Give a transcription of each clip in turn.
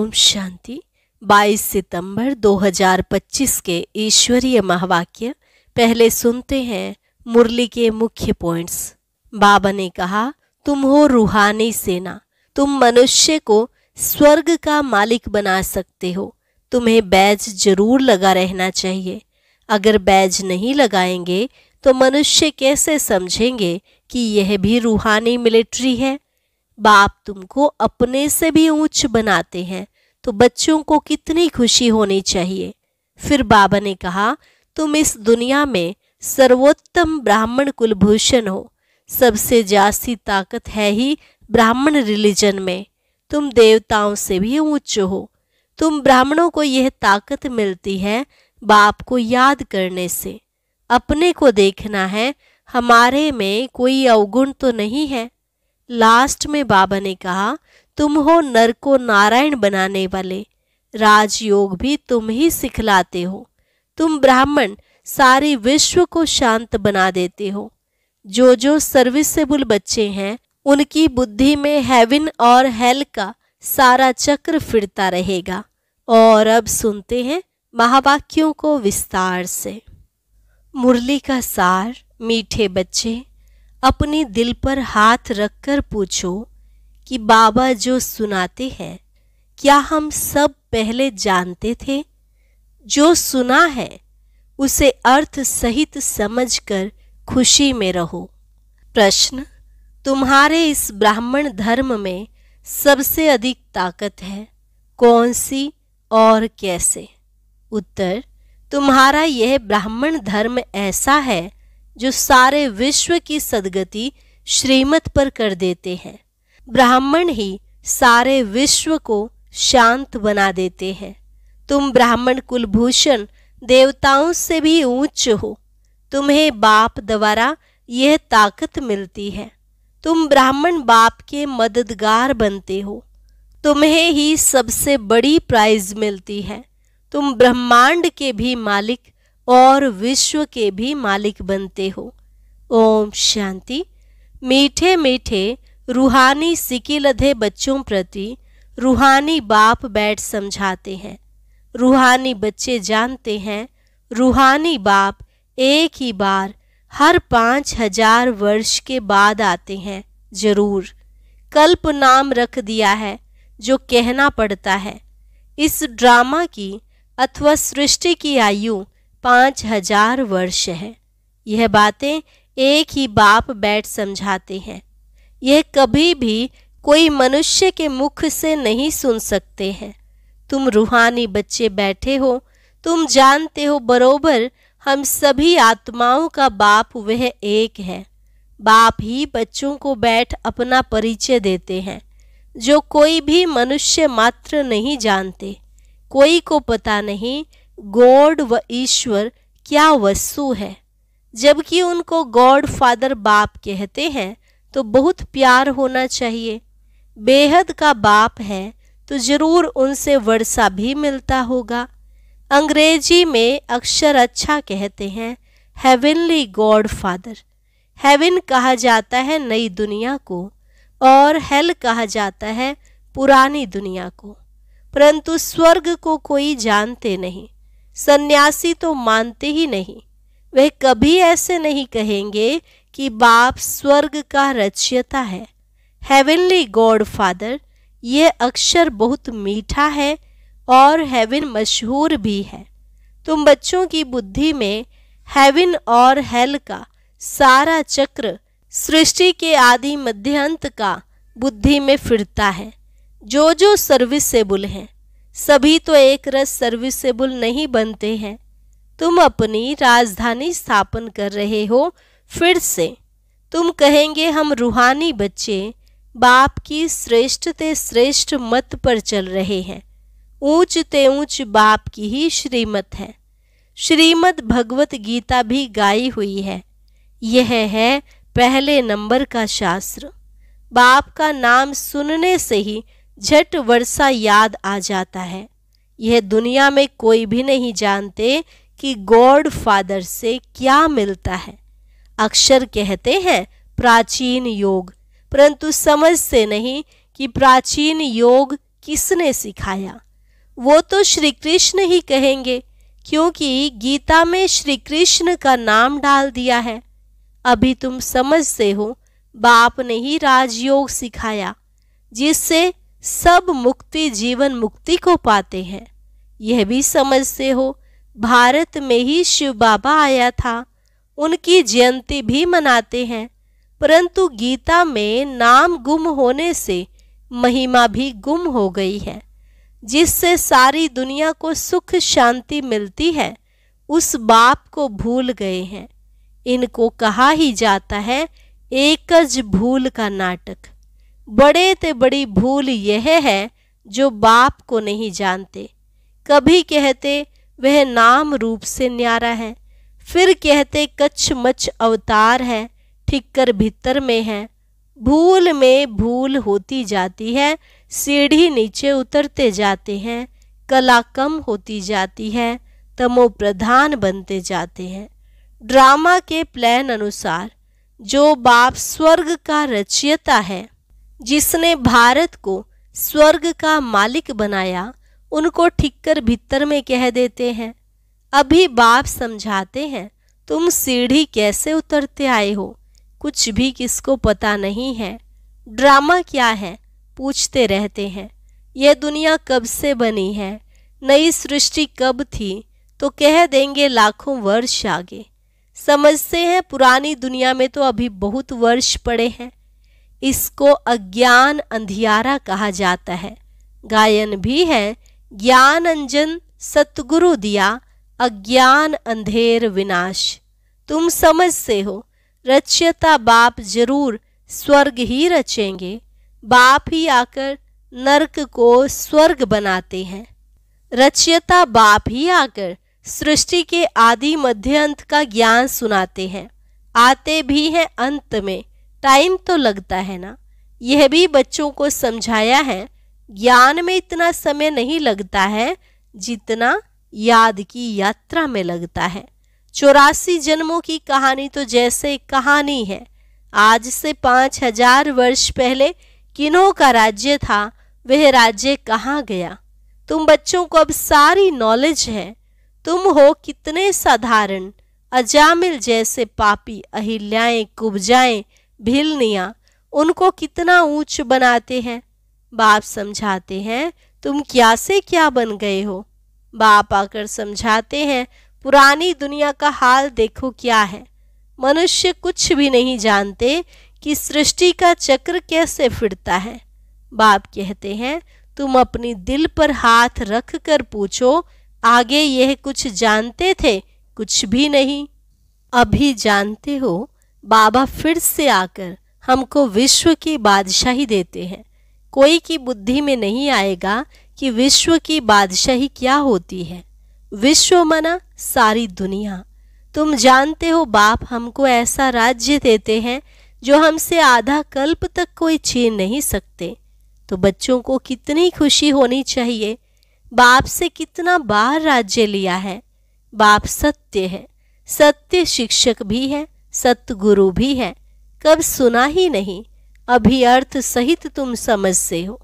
ओम शांति। 22 सितंबर 2025 के ईश्वरीय महावाक्य पहले सुनते हैं मुरली के मुख्य पॉइंट्स। बाबा ने कहा, तुम हो रूहानी सेना, तुम मनुष्य को स्वर्ग का मालिक बना सकते हो। तुम्हें बैज जरूर लगा रहना चाहिए। अगर बैज नहीं लगाएंगे तो मनुष्य कैसे समझेंगे कि यह भी रूहानी मिलिट्री है। बाप तुमको अपने से भी ऊंच बनाते हैं तो बच्चों को कितनी खुशी होनी चाहिए। फिर बाबा ने कहा, तुम इस दुनिया में सर्वोत्तम ब्राह्मण कुलभूषण हो। सबसे जास्ती ताकत है ही ब्राह्मण रिलीजन में। तुम देवताओं से भी ऊंच हो। तुम ब्राह्मणों को यह ताकत मिलती है बाप को याद करने से। अपने को देखना है, हमारे में कोई अवगुण तो नहीं है। लास्ट में बाबा ने कहा, तुम हो नर को नारायण बनाने वाले। राजयोग भी तुम ही सिखलाते हो। तुम ब्राह्मण सारे विश्व को शांत बना देते हो। जो सर्विसेबल बच्चे हैं उनकी बुद्धि में हेवन और हेल का सारा चक्र फिरता रहेगा। और अब सुनते हैं महावाक्यों को विस्तार से। मुरली का सार। मीठे बच्चे, अपनी दिल पर हाथ रखकर पूछो कि बाबा जो सुनाते हैं क्या हम सब पहले जानते थे? जो सुना है उसे अर्थ सहित समझकर खुशी में रहो। प्रश्न, तुम्हारे इस ब्राह्मण धर्म में सबसे अधिक ताकत है, कौन सी और कैसे? उत्तर, तुम्हारा यह ब्राह्मण धर्म ऐसा है जो सारे विश्व की सद्गति श्रीमत पर कर देते हैं। ब्राह्मण ही सारे विश्व को शांत बना देते हैं। तुम ब्राह्मण कुलभूषण देवताओं से भी ऊंच हो। तुम्हें बाप द्वारा यह ताकत मिलती है। तुम ब्राह्मण बाप के मददगार बनते हो। तुम्हें ही सबसे बड़ी प्राइज मिलती है। तुम ब्रह्मांड के भी मालिक और विश्व के भी मालिक बनते हो। ओम शांति। मीठे मीठे रूहानी सिकिलधे बच्चों प्रति रूहानी बाप बैठ समझाते हैं। रूहानी बच्चे जानते हैं रूहानी बाप एक ही बार हर 5000 वर्ष के बाद आते हैं। जरूर कल्प नाम रख दिया है जो कहना पड़ता है। इस ड्रामा की अथवा सृष्टि की आयु 5000 वर्ष है। यह बातें एक ही बाप बैठ समझाते हैं। यह कभी भी कोई मनुष्य के मुख से नहीं सुन सकते हैं। तुम रूहानी बच्चे बैठे हो, तुम जानते हो बरोबर हम सभी आत्माओं का बाप वह एक है। बाप ही बच्चों को बैठ अपना परिचय देते हैं जो कोई भी मनुष्य मात्र नहीं जानते। कोई को पता नहीं गॉड व ईश्वर क्या वस्तु है। जबकि उनको गॉड फादर बाप कहते हैं तो बहुत प्यार होना चाहिए। बेहद का बाप है तो जरूर उनसे वर्षा भी मिलता होगा। अंग्रेजी में अक्षर अच्छा कहते हैं हेवनली गॉड फादर। हेवन कहा जाता है नई दुनिया को और हेल कहा जाता है पुरानी दुनिया को। परंतु स्वर्ग को कोई जानते नहीं। सन्यासी तो मानते ही नहीं। वे कभी ऐसे नहीं कहेंगे कि बाप स्वर्ग का रचयिता है। हेवनली गॉड फादर, यह अक्षर बहुत मीठा है और हेवन मशहूर भी है। तुम बच्चों की बुद्धि में हेवन और हेल का सारा चक्र सृष्टि के आदि मध्य अंत का बुद्धि में फिरता है। जो सर्विसेबल हैं सभी तो एक रस सर्विसेबल नहीं बनते हैं। तुम अपनी राजधानी स्थापन कर रहे हो। फिर से तुम कहेंगे हम रूहानी बच्चे बाप की श्रेष्ठ ते श्रेष्ठ मत पर चल रहे हैं। ऊंच ते ऊंच बाप की ही श्रीमत है। श्रीमद् भगवत गीता भी गाई हुई है। यह है पहले नंबर का शास्त्र। बाप का नाम सुनने से ही झट वर्षा याद आ जाता है। यह दुनिया में कोई भी नहीं जानते कि गॉड फादर से क्या मिलता है। अक्षर कहते हैं प्राचीन योग, परंतु समझते नहीं कि प्राचीन योग किसने सिखाया? वो तो श्री कृष्ण ही कहेंगे, क्योंकि गीता में श्री कृष्ण का नाम डाल दिया है। अभी तुम समझते हो बाप ने ही राजयोग सिखाया, जिससे सब मुक्ति जीवन मुक्ति को पाते हैं। यह भी समझते हो भारत में ही शिव बाबा आया था, उनकी जयंती भी मनाते हैं। परंतु गीता में नाम गुम होने से महिमा भी गुम हो गई है, जिससे सारी दुनिया को सुख शांति मिलती है। उस बाप को भूल गए हैं। इनको कहा ही जाता है एकज भूल का नाटक। बड़े ते बड़ी भूल यह है जो बाप को नहीं जानते। कभी कहते वह नाम रूप से न्यारा है, फिर कहते कच्छ मच्छ अवतार है, ठिक्कर भीतर में है। भूल में भूल होती जाती है, सीढ़ी नीचे उतरते जाते हैं, कला कम होती जाती है, तमो प्रधान बनते जाते हैं। ड्रामा के प्लान अनुसार जो बाप स्वर्ग का रचयिता है, जिसने भारत को स्वर्ग का मालिक बनाया, उनको ठिक्कर भीतर में कह देते हैं। अभी बाप समझाते हैं तुम सीढ़ी कैसे उतरते आए हो, कुछ भी किसको पता नहीं है। ड्रामा क्या है पूछते रहते हैं। यह दुनिया कब से बनी है, नई सृष्टि कब थी, तो कह देंगे लाखों वर्ष आगे। समझते हैं पुरानी दुनिया में तो अभी बहुत वर्ष पड़े हैं। इसको अज्ञान अंधियारा कहा जाता है। गायन भी है, ज्ञान अंजन सतगुरु दिया, अज्ञान अंधेर विनाश। तुम समझते हो रचयिता बाप जरूर स्वर्ग ही रचेंगे। बाप ही आकर नरक को स्वर्ग बनाते हैं। रचयिता बाप ही आकर सृष्टि के आदि मध्य अंत का ज्ञान सुनाते हैं। आते भी हैं अंत में, टाइम तो लगता है ना। यह भी बच्चों को समझाया है, ज्ञान में इतना समय नहीं लगता है जितना याद की यात्रा में लगता है। 84 जन्मों की कहानी तो जैसे कहानी है। आज से 5000 वर्ष पहले किन्हों का राज्य था, वह राज्य कहाँ गया? तुम बच्चों को अब सारी नॉलेज है। तुम हो कितने साधारण, अजामिल जैसे पापी, अहिल्याएं, कुब्जाएं, भिलनियां, उनको कितना ऊंच बनाते हैं। बाप समझाते हैं तुम क्या से क्या बन गए हो। बाप आकर समझाते हैं पुरानी दुनिया का हाल देखो क्या है। मनुष्य कुछ भी नहीं जानते कि सृष्टि का चक्र कैसे फिरता है। बाप कहते हैं तुम अपनी दिल पर हाथ रख कर पूछो, आगे यह कुछ जानते थे? कुछ भी नहीं। अभी जानते हो बाबा फिर से आकर हमको विश्व की बादशाही देते हैं। कोई की बुद्धि में नहीं आएगा कि विश्व की बादशाही क्या होती है। विश्व मना सारी दुनिया। तुम जानते हो बाप हमको ऐसा राज्य देते हैं जो हमसे आधा कल्प तक कोई छीन नहीं सकते। तो बच्चों को कितनी खुशी होनी चाहिए। बाप से कितना बार राज्य लिया है। बाप सत्य है, सत्य शिक्षक भी है, सत्य गुरु भी है। कब सुना ही नहीं, अभी अर्थ सहित तुम समझते हो।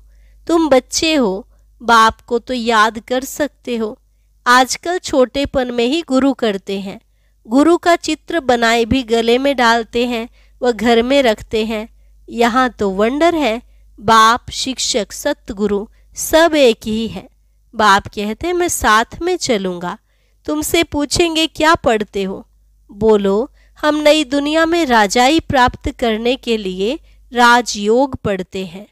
तुम बच्चे हो, बाप को तो याद कर सकते हो। आजकल छोटेपन में ही गुरु करते हैं। गुरु का चित्र बनाए भी गले में डालते हैं, वह घर में रखते हैं। यहाँ तो वंडर है, बाप शिक्षक सतगुरु सब एक ही है। बाप कहते मैं साथ में चलूँगा। तुमसे पूछेंगे क्या पढ़ते हो, बोलो हम नई दुनिया में राजाई प्राप्त करने के लिए राजयोग पढ़ते हैं।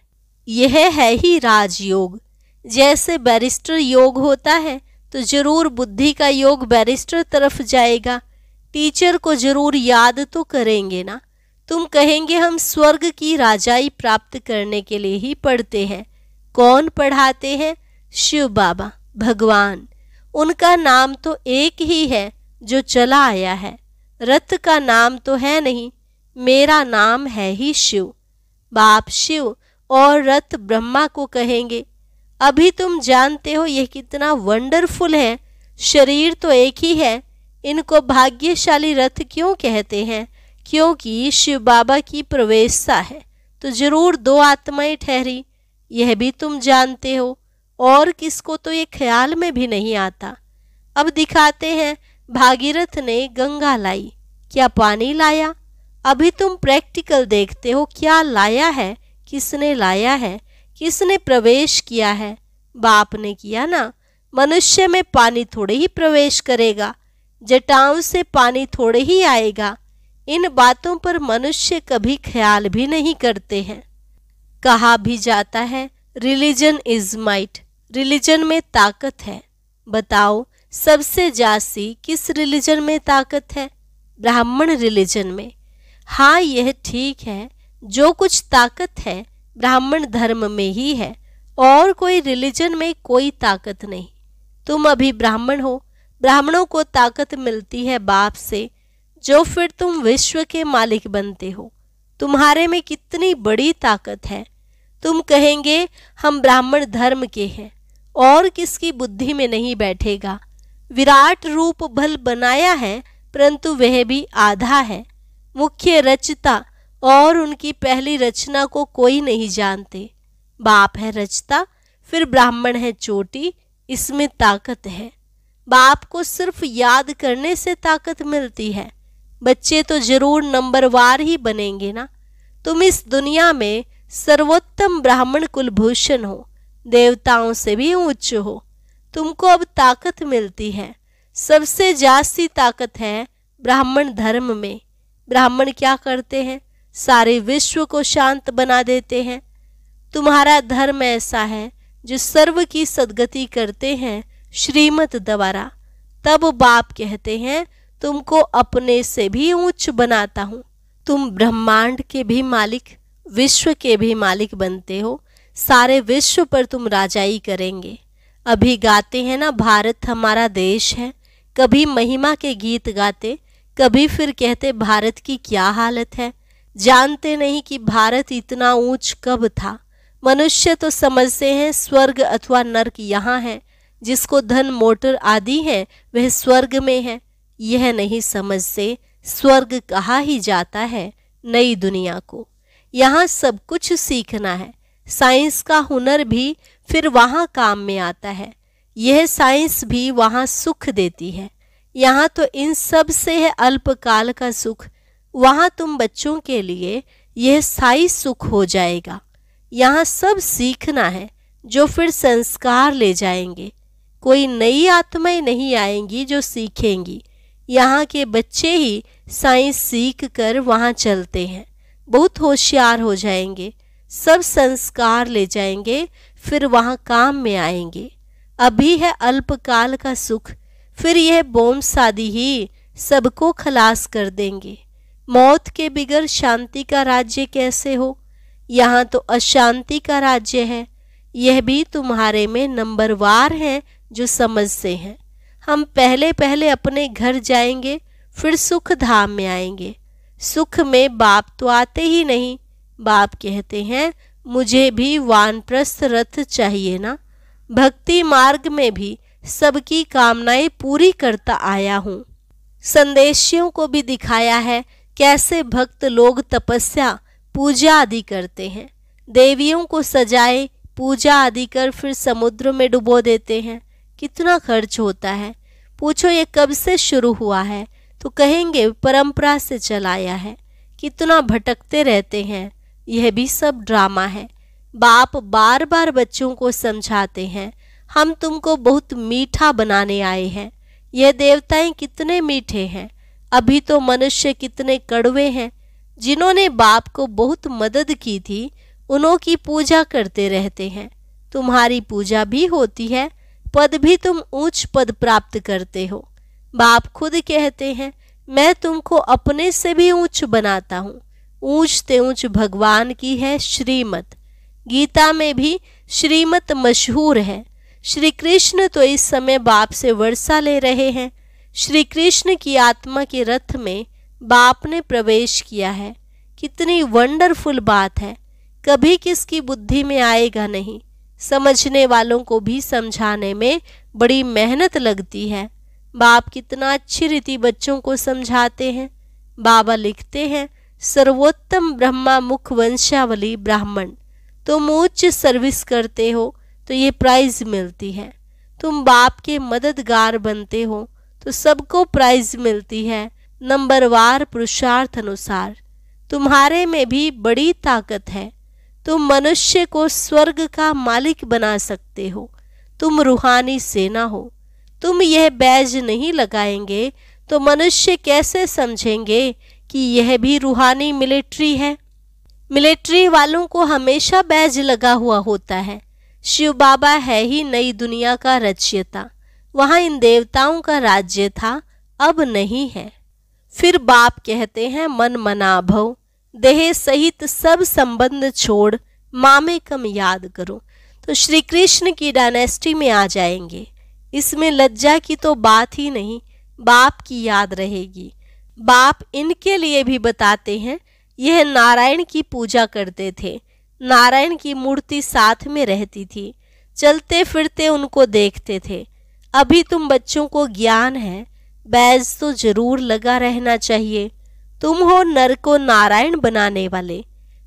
यह है ही राजयोग। जैसे बैरिस्टर योग होता है तो जरूर बुद्धि का योग बैरिस्टर तरफ जाएगा। टीचर को जरूर याद तो करेंगे ना। तुम कहेंगे हम स्वर्ग की राजाई प्राप्त करने के लिए ही पढ़ते हैं। कौन पढ़ाते हैं? शिव बाबा, भगवान। उनका नाम तो एक ही है जो चला आया है। रथ का नाम तो है नहीं, मेरा नाम है ही शिव। बाप शिव और रथ ब्रह्मा को कहेंगे। अभी तुम जानते हो यह कितना वंडरफुल है। शरीर तो एक ही है, इनको भाग्यशाली रथ क्यों कहते हैं? क्योंकि शिव बाबा की प्रवेशता है तो जरूर दो आत्माएं ठहरी। यह भी तुम जानते हो। और किसको तो ये ख्याल में भी नहीं आता। अब दिखाते हैं, भागीरथ ने गंगा लाई, क्या पानी लाया? अभी तुम प्रैक्टिकल देखते हो, क्या लाया है, किसने लाया है, किसने प्रवेश किया है? बाप ने किया ना। मनुष्य में पानी थोड़े ही प्रवेश करेगा, जटाओं से पानी थोड़े ही आएगा। इन बातों पर मनुष्य कभी ख्याल भी नहीं करते हैं। कहा भी जाता है रिलीजन इज माइट, रिलीजन में ताकत है। बताओ सबसे जास्ती किस रिलीजन में ताकत है? ब्राह्मण रिलीजन में। हाँ, यह ठीक है, जो कुछ ताकत है ब्राह्मण धर्म में ही है, और कोई रिलीजन में कोई ताकत नहीं। तुम अभी ब्राह्मण हो, ब्राह्मणों को ताकत मिलती है बाप से, जो फिर तुम विश्व के मालिक बनते हो। तुम्हारे में कितनी बड़ी ताकत है। तुम कहेंगे हम ब्राह्मण धर्म के हैं, और किसकी बुद्धि में नहीं बैठेगा। विराट रूप भल बनाया है, परंतु वह भी आधा है। मुख्य रचता और उनकी पहली रचना को कोई नहीं जानते। बाप है रचता, फिर ब्राह्मण है चोटी, इसमें ताकत है। बाप को सिर्फ याद करने से ताकत मिलती है। बच्चे तो जरूर नंबरवार ही बनेंगे ना। तुम इस दुनिया में सर्वोत्तम ब्राह्मण कुलभूषण हो, देवताओं से भी ऊंच हो। तुमको अब ताकत मिलती है, सबसे जास्ती ताकत है ब्राह्मण धर्म में। ब्राह्मण क्या करते हैं? सारे विश्व को शांत बना देते हैं। तुम्हारा धर्म ऐसा है जो सर्व की सद्गति करते हैं श्रीमत द्वारा। तब बाप कहते हैं तुमको अपने से भी ऊंच बनाता हूँ। तुम ब्रह्मांड के भी मालिक, विश्व के भी मालिक बनते हो। सारे विश्व पर तुम राजाई करेंगे। अभी गाते हैं ना, भारत हमारा देश है। कभी महिमा के गीत गाते, कभी फिर कहते भारत की क्या हालत है। जानते नहीं कि भारत इतना ऊंच कब था। मनुष्य तो समझते हैं स्वर्ग अथवा नर्क यहाँ है, जिसको धन मोटर आदि है वह स्वर्ग में है। यह नहीं समझते स्वर्ग कहा ही जाता है नई दुनिया को। यहाँ सब कुछ सीखना है। साइंस का हुनर भी फिर वहाँ काम में आता है। यह साइंस भी वहाँ सुख देती है। यहाँ तो इन सब से है अल्पकाल का सुख, वहाँ तुम बच्चों के लिए यह स्थायी सुख हो जाएगा। यहाँ सब सीखना है, जो फिर संस्कार ले जाएंगे। कोई नई आत्माएं नहीं आएंगी जो सीखेंगी। यहाँ के बच्चे ही साइंस सीख कर वहाँ चलते हैं, बहुत होशियार हो जाएंगे, सब संस्कार ले जाएंगे, फिर वहाँ काम में आएंगे। अभी है अल्पकाल का सुख, फिर यह बोम शादी ही सबको खलास कर देंगे। मौत के बिगर शांति का राज्य कैसे हो? यहाँ तो अशांति का राज्य है। यह भी तुम्हारे में नंबरवार है जो समझते हैं। हम पहले पहले अपने घर जाएंगे, फिर सुख धाम में आएंगे। सुख में बाप तो आते ही नहीं। बाप कहते हैं मुझे भी वानप्रस्थ रथ चाहिए ना। भक्ति मार्ग में भी सबकी कामनाएं पूरी करता आया हूँ। संदेशियों को भी दिखाया है कैसे भक्त लोग तपस्या पूजा आदि करते हैं। देवियों को सजाए पूजा आदि कर फिर समुद्र में डुबो देते हैं। कितना खर्च होता है। पूछो ये कब से शुरू हुआ है, तो कहेंगे परंपरा से चलाया है। कितना भटकते रहते हैं। यह भी सब ड्रामा है। बाप बार बार बच्चों को समझाते हैं हम तुमको बहुत मीठा बनाने आए हैं। यह देवताएं कितने मीठे हैं, अभी तो मनुष्य कितने कड़वे हैं। जिन्होंने बाप को बहुत मदद की थी उन्हों की पूजा करते रहते हैं। तुम्हारी पूजा भी होती है, पद भी तुम ऊंच पद प्राप्त करते हो। बाप खुद कहते हैं मैं तुमको अपने से भी ऊंच बनाता हूँ। ऊंच ते ऊंच भगवान की है श्रीमत। गीता में भी श्रीमत मशहूर है। श्री कृष्ण तो इस समय बाप से वर्षा ले रहे हैं। श्री कृष्ण की आत्मा के रथ में बाप ने प्रवेश किया है। कितनी वंडरफुल बात है। कभी किसकी बुद्धि में आएगा नहीं। समझने वालों को भी समझाने में बड़ी मेहनत लगती है। बाप कितना अच्छी रीति बच्चों को समझाते हैं। बाबा लिखते हैं सर्वोत्तम ब्रह्मा मुख वंशावली ब्राह्मण। तुम उच्च सर्विस करते हो, तो ये प्राइज मिलती है। तुम बाप के मददगार बनते हो तो सबको प्राइज मिलती है, नंबरवार पुरुषार्थ अनुसार। तुम्हारे में भी बड़ी ताकत है। तुम मनुष्य को स्वर्ग का मालिक बना सकते हो। तुम रूहानी सेना हो। तुम यह बैज नहीं लगाएंगे तो मनुष्य कैसे समझेंगे कि यह भी रूहानी मिलिट्री है। मिलिट्री वालों को हमेशा बैज लगा हुआ होता है। शिव बाबा है ही नई दुनिया का रचयिता। वहाँ इन देवताओं का राज्य था, अब नहीं है। फिर बाप कहते हैं मन मना भव, देह सहित सब संबंध छोड़ मामेकम याद करो। तो श्री कृष्ण की डायनेस्टी में आ जाएंगे। इसमें लज्जा की तो बात ही नहीं, बाप की याद रहेगी। बाप इनके लिए भी बताते हैं, यह नारायण की पूजा करते थे। नारायण की मूर्ति साथ में रहती थी, चलते फिरते उनको देखते थे। अभी तुम बच्चों को ज्ञान है, बैज तो जरूर लगा रहना चाहिए। तुम हो नर को नारायण बनाने वाले।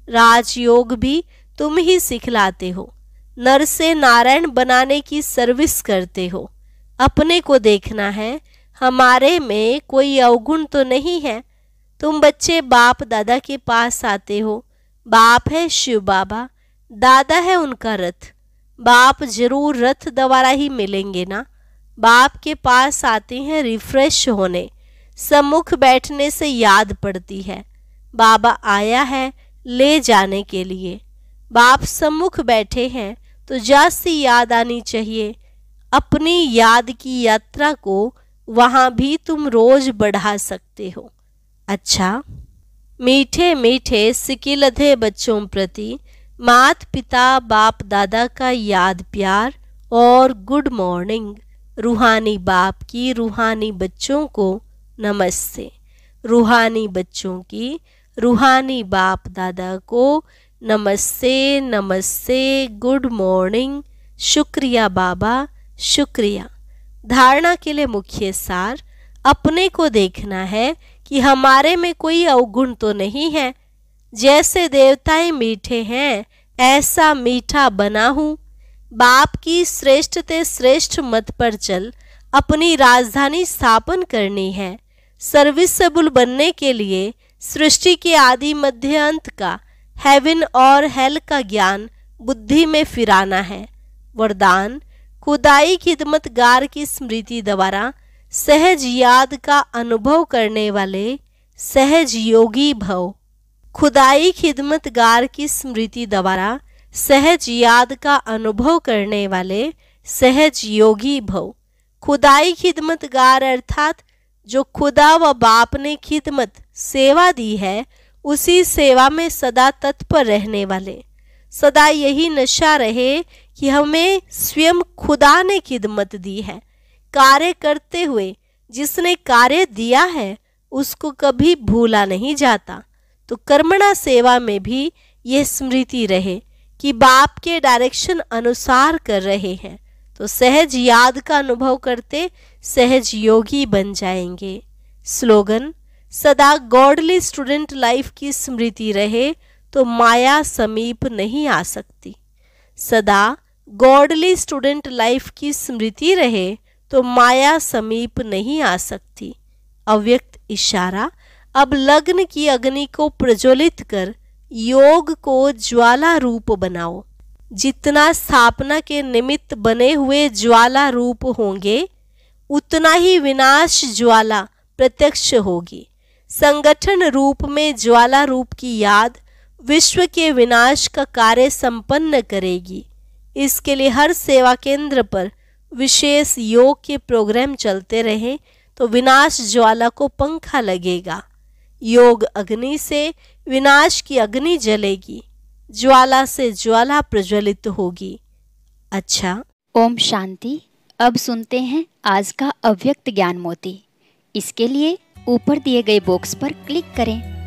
राजयोग भी तुम ही सिखलाते हो। नर से नारायण बनाने की सर्विस करते हो। अपने को देखना है, हमारे में कोई अवगुण तो नहीं है। तुम बच्चे बाप दादा के पास आते हो। बाप है शिव बाबा, दादा है उनका रथ। बाप जरूर रथ द्वारा ही मिलेंगे ना। बाप के पास आते हैं रिफ्रेश होने, सम्मुख बैठने से याद पड़ती है। बाबा आया है ले जाने के लिए। बाप सम्मुख बैठे हैं तो जास्ती याद आनी चाहिए। अपनी याद की यात्रा को वहाँ भी तुम रोज बढ़ा सकते हो। अच्छा, मीठे मीठे सिकिलधे बच्चों प्रति मात पिता बाप दादा का याद प्यार और गुड मॉर्निंग। रूहानी बाप की रूहानी बच्चों को नमस्ते। रूहानी बच्चों की रूहानी बाप दादा को नमस्ते नमस्ते, गुड मॉर्निंग, शुक्रिया बाबा, शुक्रिया। धारणा के लिए मुख्य सार, अपने को देखना है कि हमारे में कोई अवगुण तो नहीं है। जैसे देवताएं मीठे हैं ऐसा मीठा बना हूँ। बाप की श्रेष्ठ ते श्रेष्ठ मत पर चल अपनी राजधानी स्थापन करनी है। सर्विसेबल बनने के लिए सृष्टि के आदि मध्य अंत का, हेवन और हेल का ज्ञान बुद्धि में फिराना है। वरदान, खुदाई खिदमतगार की स्मृति द्वारा सहज याद का अनुभव करने वाले सहज योगी भव। खुदाई खिदमतगार की स्मृति द्वारा सहज याद का अनुभव करने वाले सहज योगी भव। खुदाई खिदमतगार अर्थात जो खुदा व बाप ने खिदमत सेवा दी है, उसी सेवा में सदा तत्पर रहने वाले। सदा यही नशा रहे कि हमें स्वयं खुदा ने खिदमत दी है। कार्य करते हुए जिसने कार्य दिया है उसको कभी भूला नहीं जाता। तो कर्मणा सेवा में भी यह स्मृति रहे कि बाप के डायरेक्शन अनुसार कर रहे हैं, तो सहज याद का अनुभव करते सहज योगी बन जाएंगे। स्लोगन, सदा गॉडली स्टूडेंट लाइफ की स्मृति रहे तो माया समीप नहीं आ सकती। सदा गॉडली स्टूडेंट लाइफ की स्मृति रहे तो माया समीप नहीं आ सकती। अव्यक्त इशारा, अब लग्न की अग्नि को प्रज्वलित कर योग को ज्वाला रूप बनाओ। जितना स्थापना के निमित्त बने हुए ज्वाला रूप होंगे, उतना ही विनाश ज्वाला प्रत्यक्ष होगी। संगठन रूप में ज्वाला रूप की याद विश्व के विनाश का कार्य संपन्न करेगी। इसके लिए हर सेवा केंद्र पर विशेष योग के प्रोग्राम चलते रहें तो विनाश ज्वाला को पंखा लगेगा। योग अग्नि से विनाश की अग्नि जलेगी, ज्वाला से ज्वाला प्रज्वलित होगी। अच्छा, ओम शांति। अब सुनते हैं आज का अव्यक्त ज्ञान मोती। इसके लिए ऊपर दिए गए बॉक्स पर क्लिक करें।